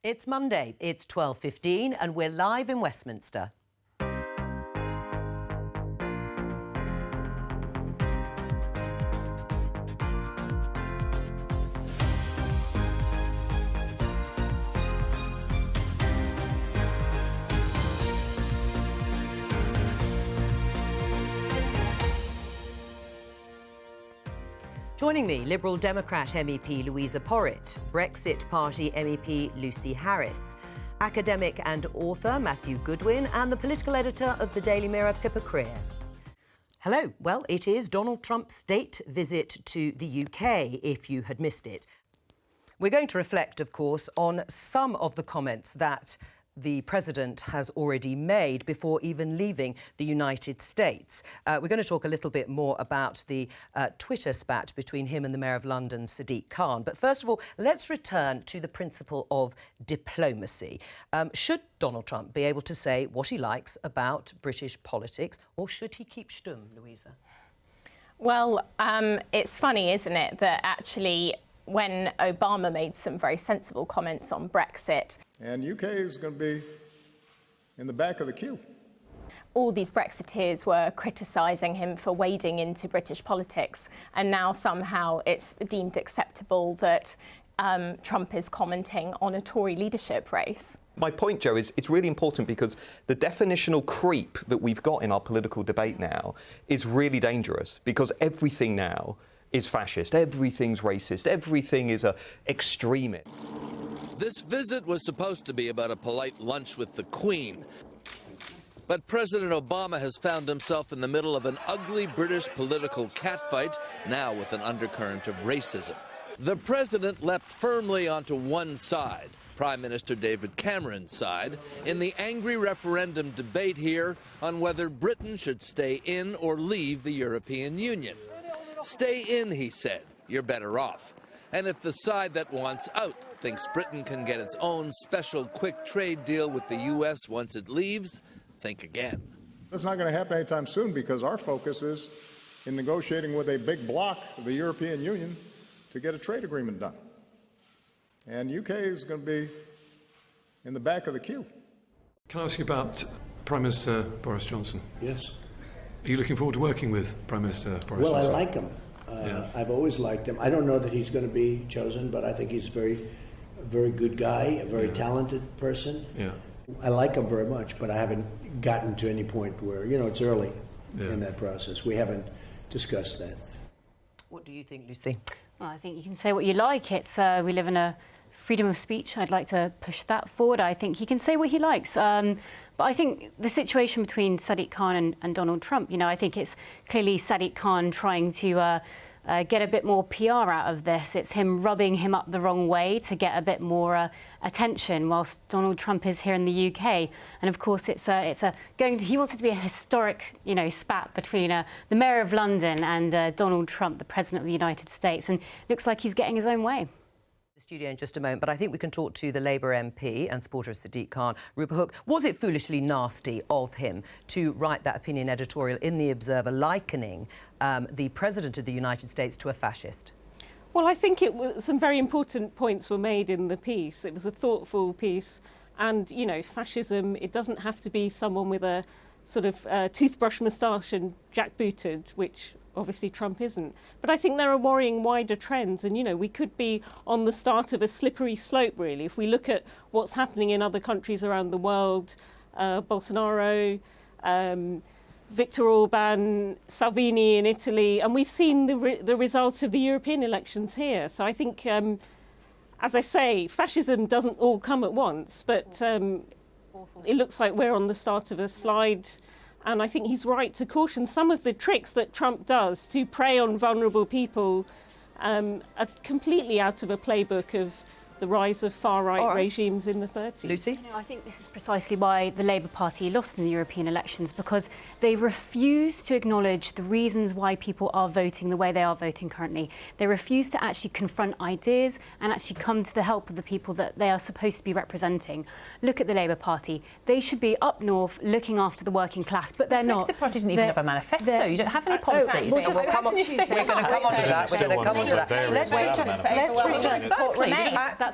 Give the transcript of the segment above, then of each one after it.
It's Monday, it's 12:15 and we're live in Westminster. Joining me, Liberal Democrat MEP Louisa Porritt, Brexit Party MEP Lucy Harris, academic and author Matthew Goodwin, and the political editor of the Daily Mirror, Pippa Creer. Hello. Well, it is Donald Trump's state visit to the UK, if you had missed it. We're going to reflect, of course, on some of the comments that the President has already made before even leaving the United States. We're going to talk a little bit more about the Twitter spat between him and the Mayor of London, Sadiq Khan. But first of all, let's return to the principle of diplomacy. Should Donald Trump be able to say what he likes about British politics, or should he keep stum, Louisa? Well, it's funny, isn't it, that actually when Obama made some very sensible comments on Brexit. And UK is going to be in the back of the queue. All these Brexiteers were criticising him for wading into British politics, and now somehow it's deemed acceptable that Trump is commenting on a Tory leadership race. My point, Joe, is it's really important because the definitional creep that we've got in our political debate now is really dangerous, because everything now is fascist, everything's racist, everything is extremist. This visit was supposed to be about a polite lunch with the Queen. But President Obama has found himself in the middle of an ugly British political catfight, now with an undercurrent of racism. The president leapt firmly onto one side, Prime Minister David Cameron's side, in the angry referendum debate here on whether Britain should stay in or leave the European Union. Stay in, he said, you're better off. And if the side that wants out thinks Britain can get its own special quick trade deal with the U.S. once it leaves, think again. That's not going to happen anytime soon, because our focus is in negotiating with a big bloc of the European Union to get a trade agreement done. And UK is going to be in the back of the queue. Can I ask you about Prime Minister Boris Johnson? Yes. Are you looking forward to working with Prime Minister Boris Johnson? Well, I like him. I've always liked him. I don't know that he's going to be chosen, but I think he's a very good guy, a very talented person. Yeah. I like him very much, but I haven't gotten to any point where, it's early in that process. We haven't discussed that. What do you think, Lucy? Well, I think you can say what you like. We live in a freedom of speech. I'd like to push that forward. I think he can say what he likes. But I think the situation between Sadiq Khan and Donald Trump, I think it's clearly Sadiq Khan trying to get a bit more PR out of this. It's him rubbing him up the wrong way to get a bit more attention, whilst Donald Trump is here in the UK. And of course, he wants it to be a historic, spat between the Mayor of London and Donald Trump, the President of the United States. And looks like he's getting his own way. Studio in just a moment, but I think we can talk to the Labour MP and supporter of Sadiq Khan, Rupert Hook. Was it foolishly nasty of him to write that opinion editorial in The Observer likening the President of the United States to a fascist? Well, I think some very important points were made in the piece. It was a thoughtful piece, and, fascism, it doesn't have to be someone with a sort of toothbrush moustache and jackbooted, which obviously Trump isn't. But I think there are worrying wider trends, and we could be on the start of a slippery slope, really, if we look at what's happening in other countries around the world. Bolsonaro, Viktor Orban, Salvini in Italy, and we've seen the results of the European elections here. So I think, as I say, fascism doesn't all come at once, but it looks like we're on the start of a slide. And I think he's right to caution some of the tricks that Trump does to prey on vulnerable people are completely out of a playbook of the rise of far-right regimes in the 30s. Lucy? I think this is precisely why the Labour Party lost in the European elections, because they refuse to acknowledge the reasons why people are voting the way they are voting currently. They refuse to actually confront ideas and actually come to the help of the people that they are supposed to be representing. Look at the Labour Party. They should be up north looking after the working class, but they're not. The Brexit Party didn't even have a manifesto. You don't have any policies. We're going to come on to that. We're going to come on to that. Let's return.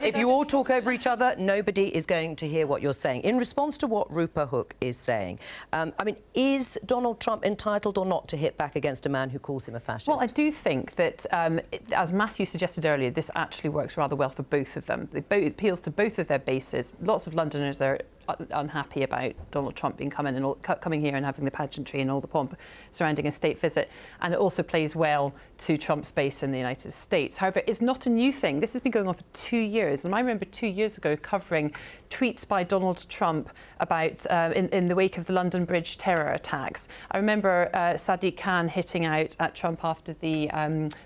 if you all talk over each other, nobody is going to hear what you're saying. In response to what Rupa Hook is saying, I mean, is Donald Trump entitled or not to hit back against a man who calls him a fascist? Well, I do think that, as Matthew suggested earlier, this actually works rather well for both of them. It appeals to both of their bases. Lots of Londoners are unhappy about Donald Trump coming here and having the pageantry and all the pomp surrounding a state visit, and it also plays well to Trump's base in the United States. However, it's not a new thing. This has been going on for 2 years, and I remember 2 years ago covering tweets by Donald Trump about in the wake of the London Bridge terror attacks. I remember Sadiq Khan hitting out at Trump after the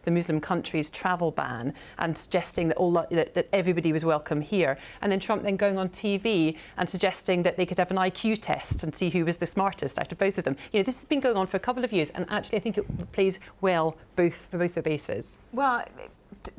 Muslim countries' travel ban and suggesting that everybody was welcome here, and then Trump then going on TV and suggesting that they could have an IQ test and see who was the smartest out of both of them. You know, this has been going on for a couple of years, and actually I think it plays well for both the bases. Well,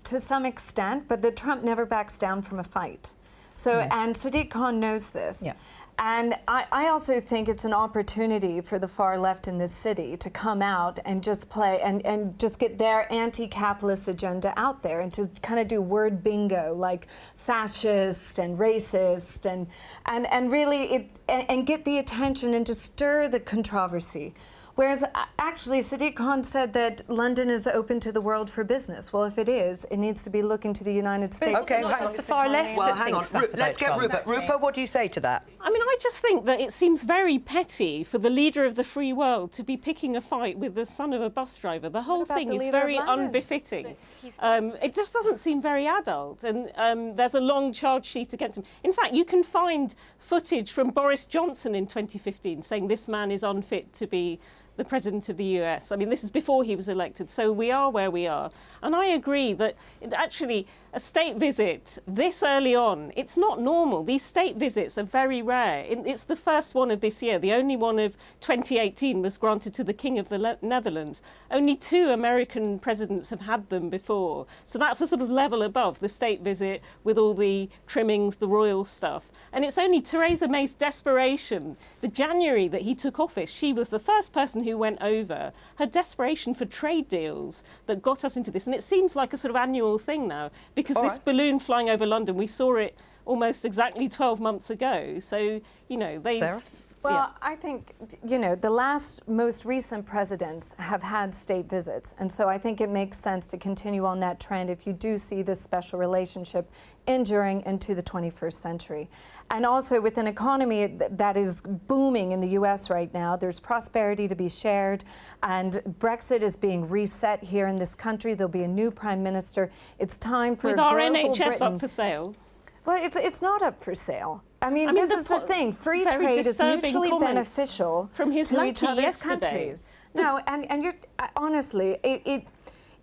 to some extent, but the Trump never backs down from a fight. So, and Sadiq Khan knows this. Yeah. And I also think it's an opportunity for the far left in this city to come out and just play and just get their anti-capitalist agenda out there and to kind of do word bingo like fascist and racist and really and get the attention and to stir the controversy. Whereas actually Sadiq Khan said that London is open to the world for business. Well, if it is, it needs to be looking to the United States. Okay, it's the far left. Well, hang on. Let's get Rupert. Rupert, what do you say to that? I mean, I just think that it seems very petty for the leader of the free world to be picking a fight with the son of a bus driver. The whole thing is very unbefitting. It just doesn't seem very adult, and there's a long charge sheet against him. In fact, you can find footage from Boris Johnson in 2015 saying this man is unfit to be the president of the US. I mean, this is before he was elected, so we are where we are. And I agree that actually a state visit this early on, it's not normal. These state visits are very rare. It's the first one of this year. The only one of 2018 was granted to the King of the Netherlands. Only 2 American presidents have had them before. So that's a sort of level above the state visit with all the trimmings, the royal stuff. And it's only Theresa May's desperation. The January that he took office, she was the first person who went over, her desperation for trade deals that got us into this. And it seems like a sort of annual thing now, because this balloon flying over London, we saw it almost exactly 12 months ago. So, you know, Well, I think, you know, the most recent presidents have had state visits. And so I think it makes sense to continue on that trend if you do see this special relationship enduring into the 21st century. And also with an economy that is booming in the US right now, there's prosperity to be shared, and Brexit is being reset here in this country. There'll be a new prime minister. It's time for with our NHS up for sale. Well, it's not up for sale. I mean this is the thing. Free trade is mutually beneficial from his to each other's countries. No, and you're honestly,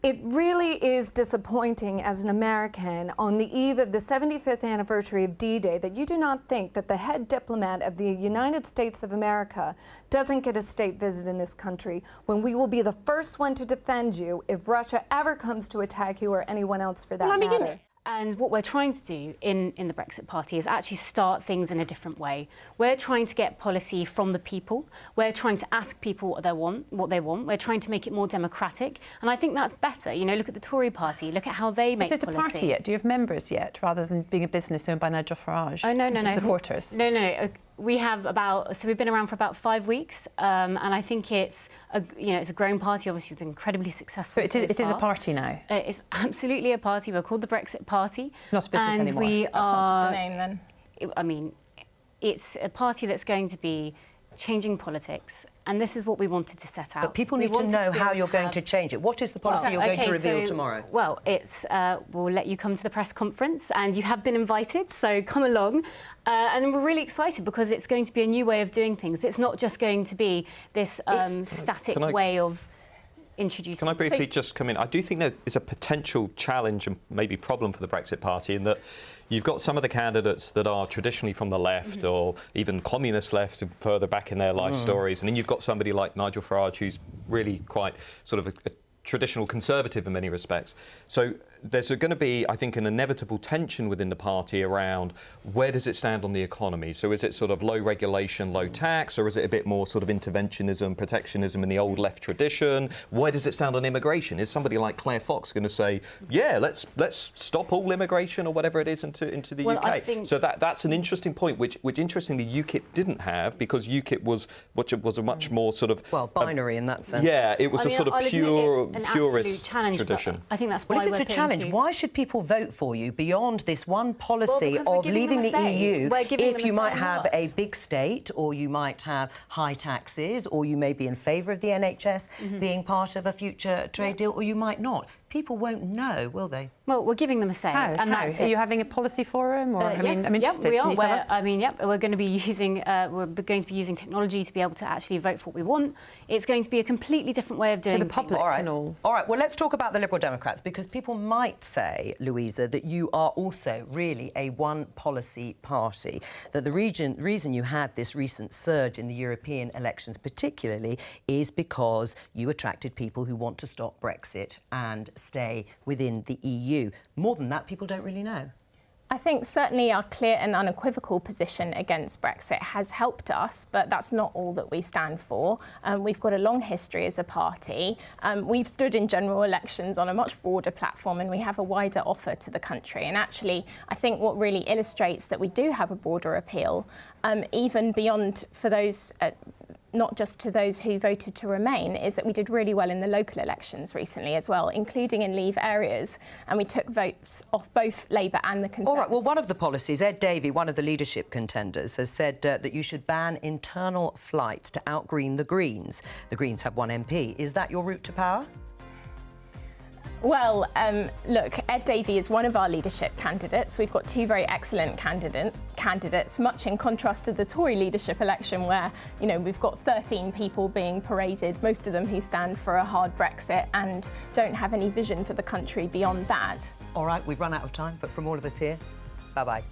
it really is disappointing as an American on the eve of the 75th anniversary of D-Day that you do not think that the head diplomat of the United States of America doesn't get a state visit in this country when we will be the first one to defend you if Russia ever comes to attack you or anyone else for that matter. And what we're trying to do in the Brexit Party is actually start things in a different way. We're trying to get policy from the people. We're trying to ask people what they want. We're trying to make it more democratic. And I think that's better. You know, look at the Tory party. Look at how they make policy. Is it a party yet? Do you have members yet, rather than being a business owned by Nigel Farage? Oh, no. Supporters? No. We have we've been around for about 5 weeks, and I think it's a growing party, obviously, with incredibly successful. But it is a party now. It's absolutely a party. We're called the Brexit Party. It's not a business anymore. That's not just a name, then. I mean, it's a party that's going to be changing politics, and this is what we wanted to set out. But people need to know how you're going to change it. What is the policy you're going to reveal tomorrow? Well, it's we'll let you come to the press conference, and you have been invited, so come along. And we're really excited because it's going to be a new way of doing things. It's not just going to be this static way of introducing. Can I briefly just come in? I do think there is a potential challenge and maybe problem for the Brexit Party in that you've got some of the candidates that are traditionally from the left or even communist left further back in their life stories, and then you've got somebody like Nigel Farage who's really quite sort of a traditional conservative in many respects. So there's going to be, I think, an inevitable tension within the party around where does it stand on the economy. So is it sort of low regulation, low tax, or is it a bit more sort of interventionism, protectionism in the old left tradition? Where does it stand on immigration? Is somebody like Claire Fox going to say, yeah, let's stop all immigration or whatever it is into the UK? So that's an interesting point, which interestingly UKIP didn't have, because UKIP was a much more sort of binary in that sense. Yeah, it was a sort of purist tradition. I think that's why if it's a challenge, why should people vote for you beyond this one policy of leaving the EU if you might have a big state, or you might have high taxes, or you may be in favour of the NHS being part of a future trade deal, or you might not? People won't know, will they? Well, we're giving them a say. And that's Are you having a policy forum? Or yes, I'm interested. We are. Can you tell us? We're going to be using technology to be able to actually vote for what we want. It's going to be a completely different way of doing things. So the public can all right, well, let's talk about the Liberal Democrats, because people might say, Louisa, that you are also really a one-policy party, that the reason you had this recent surge in the European elections particularly is because you attracted people who want to stop Brexit and stay within the EU. More than that, people don't really know. I think certainly our clear and unequivocal position against Brexit has helped us, but that's not all that we stand for. We've got a long history as a party. We've stood in general elections on a much broader platform, and we have a wider offer to the country. And actually, I think what really illustrates that we do have a broader appeal, even beyond for those not just to those who voted to remain, is that we did really well in the local elections recently as well, including in Leave areas, and we took votes off both Labour and the Conservatives. All right, well, one of the policies, Ed Davey, one of the leadership contenders, has said that you should ban internal flights to outgreen the Greens. The Greens have one MP. Is that your route to power? Well, look, Ed Davey is one of our leadership candidates. We've got two very excellent candidates, much in contrast to the Tory leadership election where, we've got 13 people being paraded, most of them who stand for a hard Brexit and don't have any vision for the country beyond that. All right, we've run out of time, but from all of us here, bye-bye.